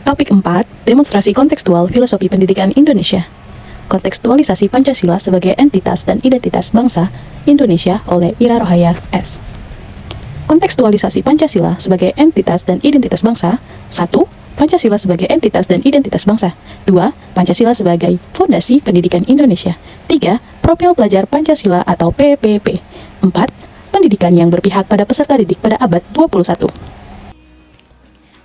Topik 4, demonstrasi kontekstual filosofi pendidikan Indonesia. Kontekstualisasi Pancasila sebagai entitas dan identitas bangsa Indonesia oleh Ira Rohaya, S. Kontekstualisasi Pancasila sebagai entitas dan identitas bangsa. 1. Pancasila sebagai entitas dan identitas bangsa. 2. Pancasila sebagai fondasi pendidikan Indonesia. 3. Profil pelajar Pancasila atau PPP. 4. Pendidikan yang berpihak pada peserta didik pada abad 21.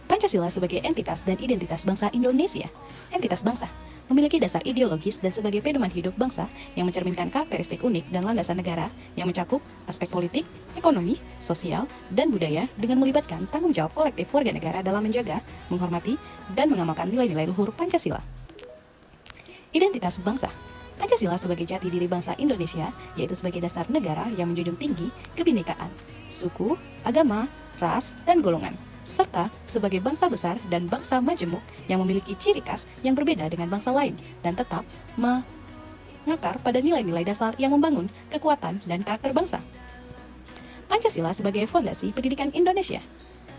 Pancasila sebagai entitas dan identitas bangsa Indonesia. Entitas bangsa memiliki dasar ideologis dan sebagai pedoman hidup bangsa yang mencerminkan karakteristik unik dan landasan negara yang mencakup aspek politik, ekonomi, sosial, dan budaya dengan melibatkan tanggung jawab kolektif warga negara dalam menjaga, menghormati, dan mengamalkan nilai-nilai luhur Pancasila. Identitas bangsa. Pancasila sebagai jati diri bangsa Indonesia, yaitu sebagai dasar negara yang menjunjung tinggi kebinekaan, suku, agama, ras, dan golongan, serta sebagai bangsa besar dan bangsa majemuk yang memiliki ciri khas yang berbeda dengan bangsa lain dan tetap mengakar pada nilai-nilai dasar yang membangun kekuatan dan karakter bangsa. Pancasila sebagai fondasi pendidikan Indonesia.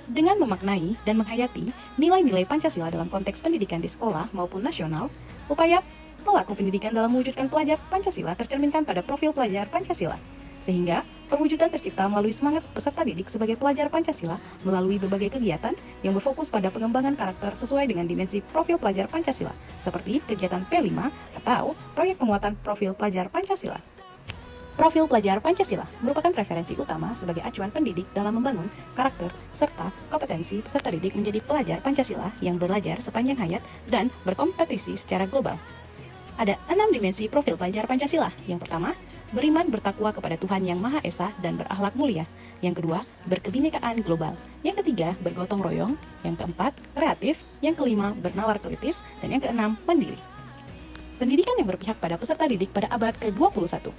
Dengan memaknai dan menghayati nilai-nilai Pancasila dalam konteks pendidikan di sekolah maupun nasional, upaya pelaku pendidikan dalam mewujudkan pelajar Pancasila tercerminkan pada profil pelajar Pancasila, sehingga perwujudan tercipta melalui semangat peserta didik sebagai pelajar Pancasila melalui berbagai kegiatan yang berfokus pada pengembangan karakter sesuai dengan dimensi profil pelajar Pancasila, seperti kegiatan P5 atau proyek penguatan profil pelajar Pancasila. Profil pelajar Pancasila merupakan referensi utama sebagai acuan pendidik dalam membangun karakter serta kompetensi peserta didik menjadi pelajar Pancasila yang belajar sepanjang hayat dan berkompetisi secara global. Ada 6 dimensi profil pelajar Pancasila. Yang pertama, beriman bertakwa kepada Tuhan Yang Maha Esa dan berakhlak mulia. Yang kedua, berkebinekaan global. Yang ketiga, bergotong royong. Yang keempat, kreatif. Yang kelima, bernalar kritis. Dan yang keenam, mandiri. Pendidikan yang berpihak pada peserta didik pada abad ke-21.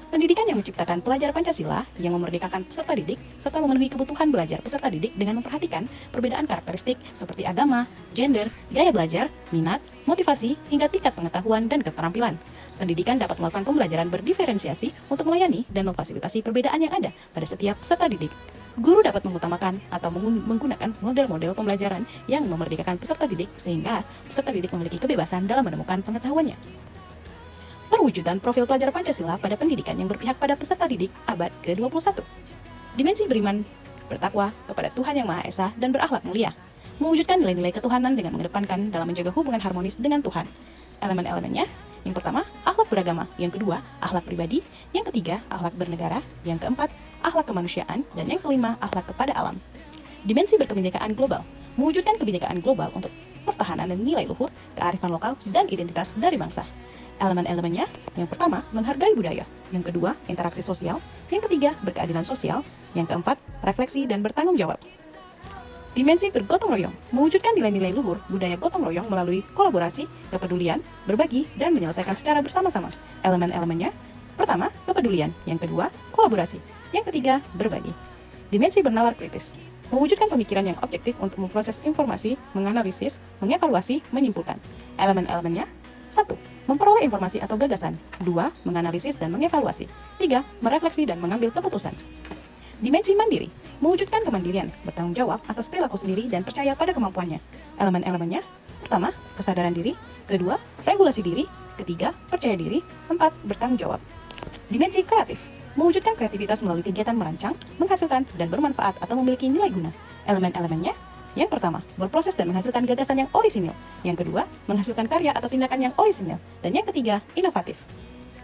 Pendidikan yang menciptakan pelajar Pancasila yang memerdekakan peserta didik serta memenuhi kebutuhan belajar peserta didik dengan memperhatikan perbedaan karakteristik seperti agama, gender, gaya belajar, minat, motivasi, hingga tingkat pengetahuan dan keterampilan. Pendidikan dapat melakukan pembelajaran berdiferensiasi untuk melayani dan memfasilitasi perbedaan yang ada pada setiap peserta didik. Guru dapat mengutamakan atau menggunakan model-model pembelajaran yang memerdekakan peserta didik sehingga peserta didik memiliki kebebasan dalam menemukan pengetahuannya. Perwujudan profil pelajar Pancasila pada pendidikan yang berpihak pada peserta didik abad ke-21. Dimensi beriman bertakwa kepada Tuhan Yang Maha Esa dan berakhlak mulia. Mewujudkan nilai-nilai ketuhanan dengan mengedepankan dalam menjaga hubungan harmonis dengan Tuhan. Elemen-elemennya, yang pertama, akhlak beragama. Yang kedua, akhlak pribadi. Yang ketiga, akhlak bernegara. Yang keempat, akhlak kemanusiaan. Dan yang kelima, akhlak kepada alam. Dimensi berkebinekaan global. Mewujudkan kebinekaan global untuk pertahanan dan nilai luhur, kearifan lokal, dan identitas dari bangsa. Elemen-elemennya, yang pertama, menghargai budaya. Yang kedua, interaksi sosial. Yang ketiga, berkeadilan sosial. Yang keempat, refleksi dan bertanggung jawab. Dimensi bergotong royong, mewujudkan nilai-nilai luhur budaya gotong royong melalui kolaborasi, kepedulian, berbagi, dan menyelesaikan secara bersama-sama. Elemen-elemennya, pertama, kepedulian. Yang kedua, kolaborasi. Yang ketiga, berbagi. Dimensi bernalar kritis, mewujudkan pemikiran yang objektif untuk memproses informasi, menganalisis, mengevaluasi, menyimpulkan. Elemen-elemennya, 1. Memperoleh informasi atau gagasan. 2. Menganalisis dan mengevaluasi. 3. Merefleksi dan mengambil keputusan. Dimensi mandiri, mewujudkan kemandirian, bertanggung jawab atas perilaku sendiri dan percaya pada kemampuannya. Elemen-elemennya, pertama, kesadaran diri. Kedua, regulasi diri. Ketiga, percaya diri. 4. Bertanggung jawab. Dimensi kreatif, mewujudkan kreativitas melalui kegiatan merancang, menghasilkan, dan bermanfaat atau memiliki nilai guna. Elemen-elemennya, yang pertama, berproses dan menghasilkan gagasan yang orisinil. Yang kedua, menghasilkan karya atau tindakan yang orisinil. Dan yang ketiga, inovatif.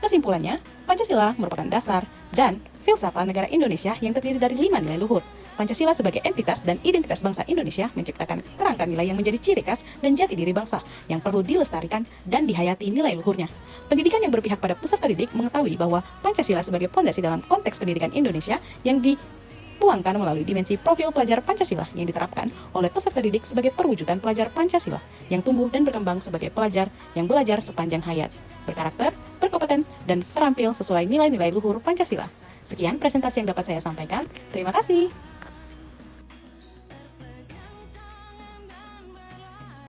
Kesimpulannya, Pancasila merupakan dasar dan filsafat negara Indonesia yang terdiri dari 5 nilai luhur. Pancasila sebagai entitas dan identitas bangsa Indonesia menciptakan kerangka nilai yang menjadi ciri khas dan jati diri bangsa yang perlu dilestarikan dan dihayati nilai luhurnya. Pendidikan yang berpihak pada peserta didik mengetahui bahwa Pancasila sebagai fondasi dalam konteks pendidikan Indonesia yang dituangkan melalui dimensi profil pelajar Pancasila yang diterapkan oleh peserta didik sebagai perwujudan pelajar Pancasila yang tumbuh dan berkembang sebagai pelajar yang belajar sepanjang hayat, berkarakter, berkompeten, dan terampil sesuai nilai-nilai luhur Pancasila. Sekian presentasi yang dapat saya sampaikan. Terima kasih.